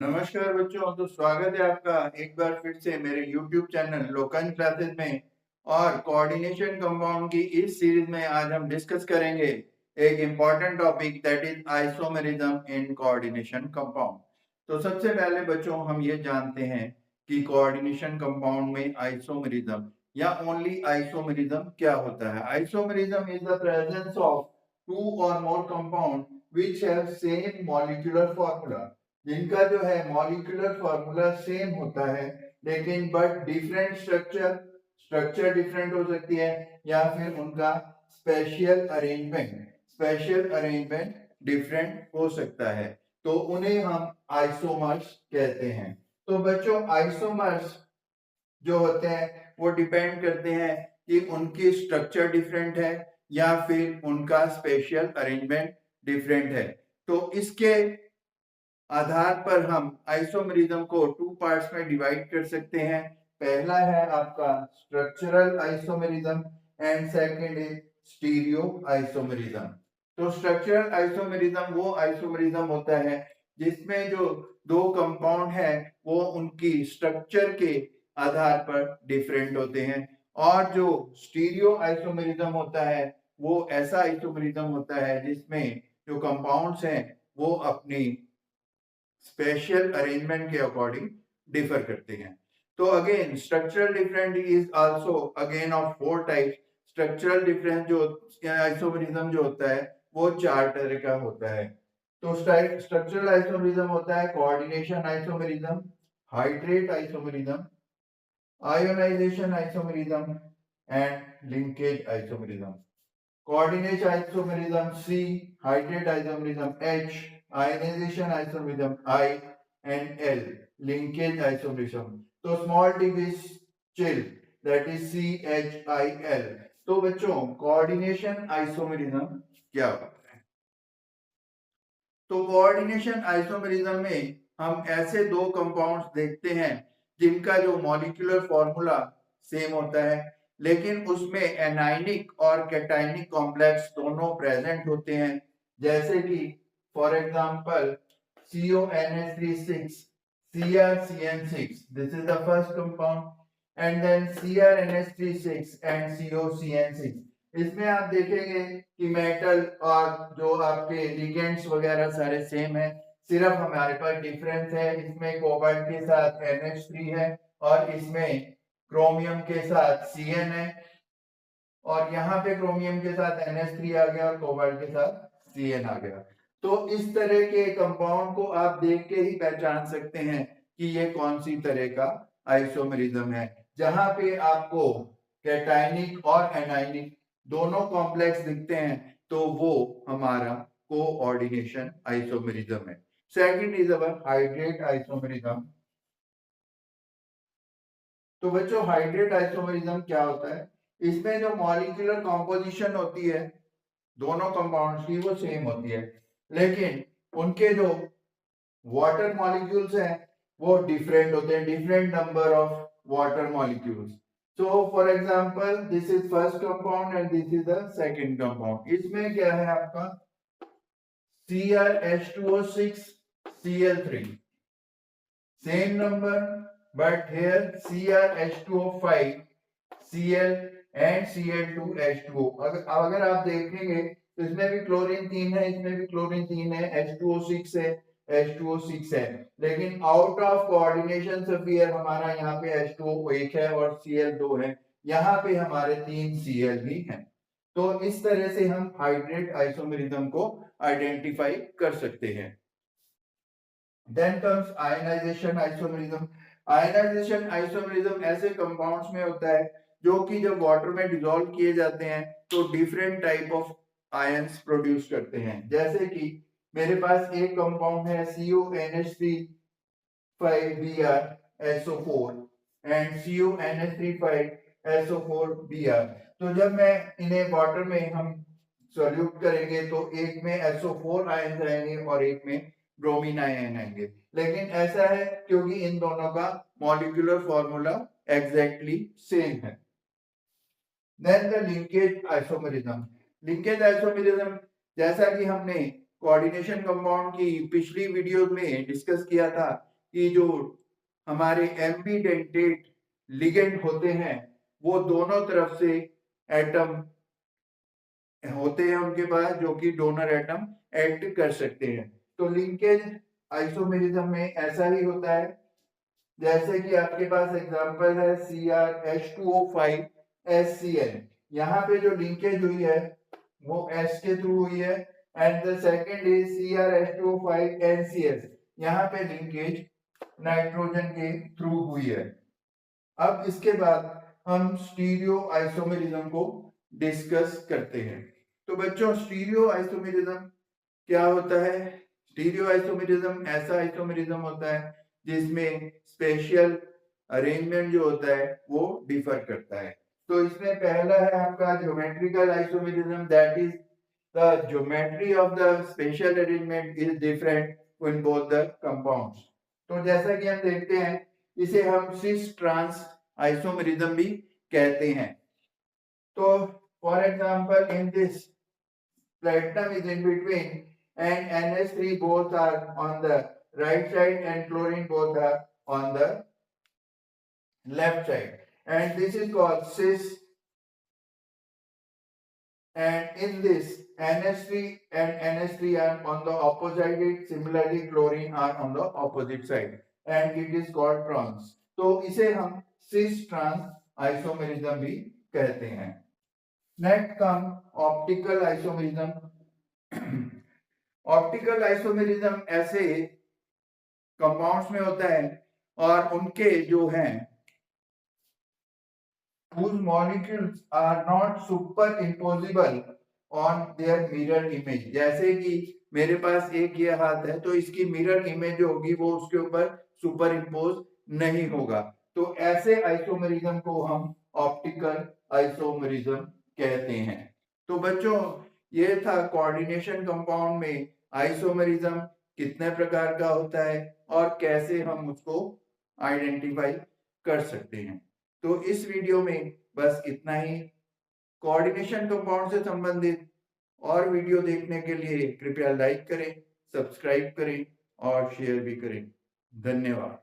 नमस्कार बच्चों, तो स्वागत है आपका एक बार फिर से मेरे YouTube चैनल लोकन क्लासेस में। और कोऑर्डिनेशन कंपाउंड की इस सीरीज में आज हम डिस्कस करेंगे एक important topic, that is isomerism in coordination compound. तो सबसे पहले बच्चों हम ये जानते हैं कि कोऑर्डिनेशन कंपाउंड में आइसोमेरिज्म या ओनली आइसोमेरिज्म क्या होता है। Isomerism is the presence of two और more compound which have same molecular formula, जिनका जो है मॉलिक्यूलर फॉर्मूला सेम होता है, लेकिन बट डिफरेंट स्ट्रक्चर डिफरेंट हो सकती है, या फिर उनका स्पेशल अरेंजमेंट डिफरेंट हो सकता है। तो उन्हें हम आइसोमर्स कहते हैं। तो बच्चों आइसोमर्स जो होते हैं वो डिपेंड करते हैं कि उनकी स्ट्रक्चर डिफरेंट है या फिर उनका स्पेशल अरेंजमेंट डिफरेंट है। तो इसके आधार पर हम आइसोमेरिज्म को टू पार्ट्स में डिवाइड कर सकते हैं। पहला है आपका structural isomerism and second is stereo isomerism. तो स्ट्रक्चरल आइसोमेरिज्म वो आइसोमेरिज्म होता है जिसमें जो दो कंपाउंड है वो उनकी स्ट्रक्चर के आधार पर डिफरेंट होते हैं। और जो स्टीरियो आइसोमेरिज्म होता है वो ऐसा आइसोमेरिज्म होता है जिसमें जो कंपाउंड्स हैं वो अपनी स्पेशल अरेंजमेंट के अकॉर्डिंग डिफर करते हैं। तो again structural difference is also again of four types. Structural difference जो आइसोमेरिज्म जो होता है वो चार तरह का होता है। तो स्ट्रक्चरल आइसोमेरिज्म होता है coordination isomerism, hydrate isomerism, ionization isomerism and linkage isomerism. Coordination isomerism C, hydrate isomerism H, ionization isomerism I, and L, linkage isomerism. तो small t is chill, that is CHIL। तो बच्चों coordination isomerism क्या होता है? तो coordination isomerism में हम ऐसे दो कंपाउंड्स देखते हैं जिनका जो मॉलिक्यूलर फॉर्मूला सेम होता है, लेकिन उसमें एनायनिक और कैटायनिक कॉम्प्लेक्स दोनों प्रेजेंट होते हैं। जैसे कि for example CONH36 CrCN6, this is the first compound, and then CrNH36 and COCN6। इसमें आप देखेंगे कि मेटल और जो आपके लिगेंड्स वगैरह सारे सेम है, सिर्फ हमारे पास डिफरेंस है, इसमें कोबाल्ट के साथ NH3 है और इसमें क्रोमियम के साथ Cn है, और यहाँ पे क्रोमियम के साथ NH3 आ गया और कोबाल्ट के साथ Cn आ गया। तो इस तरह के कंपाउंड को आप देख के ही पहचान सकते हैं कि ये कौन सी तरह का आइसोमेरिज्म है। जहां पे आपको कैटायनिक और एनायनिक दोनों कॉम्प्लेक्स दिखते हैं तो वो हमारा कोऑर्डिनेशन आइसोमेरिज्म है। Second is our hydrate isomerism. तो बच्चों हाइड्रेट आइसोमेरिज्म क्या होता है? इसमें जो मॉलिक्यूलर कॉम्पोजिशन होती है दोनों कंपाउंड्स की वो सेम होती है, लेकिन उनके जो वाटर मॉलिक्यूल्स हैं वो डिफरेंट होते हैं, different number of water molecules. So for example this is first compound and this is the second compound. इसमें क्या है आपका CrH2O6 Cl3 same number, but here CrH2O5 Cl and Cl2H2O। अगर आप देखेंगे तो इसमें भी क्लोरीन 3 है, इसमें भी क्लोरीन 3 है, H2O6 है, H2O6 है, लेकिन आउट ऑफ कोऑर्डिनेशन सफियर हमारा यहाँ पे H2O1 है और Cl2 है, यहाँ पे हमारे 3 Cl भी हैं। तो इस तरह से हम हाइड्रेट आइसोमेरिज्म को आइडेंटिफाई कर सकते हैं। Then comes ionization isomerism। Ionization isomerism ऐसे कंपाउंड्स में होता है जो कि जब वाटर में डिसॉल्व किए जाते हैं तो different type of ions produce करते हैं। जैसे कि मेरे पास एक कंपाउंड है CONH35Br एंड CONH35SO4Br। तो जब मैं इन्हें वाटर में हम सॉल्यूट करेंगे तो एक में SO4 आयंस आएंगे और एक में ब्रोमीन आयन आएंगे, लेकिन ऐसा है क्योंकि इन दोनों का मॉलिक्यूलर फॉर्मूला एग्जैक्टली सेम है। Then the linkage isomerism. Linkage isomerism जैसा कि हमने कोऑर्डिनेशन कंपाउंड की पिछली वीडियो में डिस्कस किया था कि जो हमारे एम्बीडेंटेट लिगेंड होते हैं वो दोनों तरफ से एटम होते हैं उनके पास, जो कि डोनर एटम एक्ट कर सकते हैं। तो लिंकेज आइसोमेरिज्म में ऐसा ही होता है। जैसे कि आपके पास एग्जांपल है CrH2O5 HCl। यहाँ पे जो लिंकेज हुई है वो S के थ्रू हुई है, and the second is CrH2O5 NCS। यहाँ पे लिंकेज नाइट्रोजन के थ्रू हुई है। अब इसके बाद हम स्टीरियो आइसोमेरिज्म को डिस्कस करते हैं। तो बच्चों, स्टीरियो आइसोमेरिज्म क्या होता है? स्टीरियो आइसोमेरिज्म ऐसा आइसोमेरिज्म होता है जिसमें स्पेशल अरेंजमेंट जो होता है वो डिफर करता है। तो इसमें पहला है आपका geometrical isomerism, that is the geometry of the special arrangement is different in both the compounds. तो जैसा कि हम देखते हैं, इसे हम सिस ट्रांस आइसोमेरिज्म भी कहते हैं। तो for example, in this platinum is in between and NH3 both are on the right side and chlorine both are on the left side, and this is called cis. And in this, NH3 and NH3 are on the opposite side, similarly chlorine are on the opposite side, and it is called trans. तो इसे हम cis trans isomerism भी कहते हैं। Next come optical isomerism. Optical isomerism ऐसे compounds में होता है और उनके जो हैं whose molecules are not superimposable on their mirror image। जैसे कि मेरे पास एक ये हाथ है, तो इसकी मिरर इमेज जो होगी वो उसके ऊपर सुपर इम्पोज नहीं होगा। तो ऐसे आइसोमेरिज्म को हम ऑप्टिकल आइसोमेरिज्म कहते हैं। तो बच्चों, ये था कोऑर्डिनेशन कंपाउंड में आइसोमेरिज्म कितने प्रकार का होता है और कैसे हम उसको आइडेंटिफाई कर सकते हैं। तो इस वीडियो में बस इतना ही। कोऑर्डिनेशन कंपाउंड से संबंधित और वीडियो देखने के लिए कृपया लाइक करें, सब्सक्राइब करें और शेयर भी करें। धन्यवाद।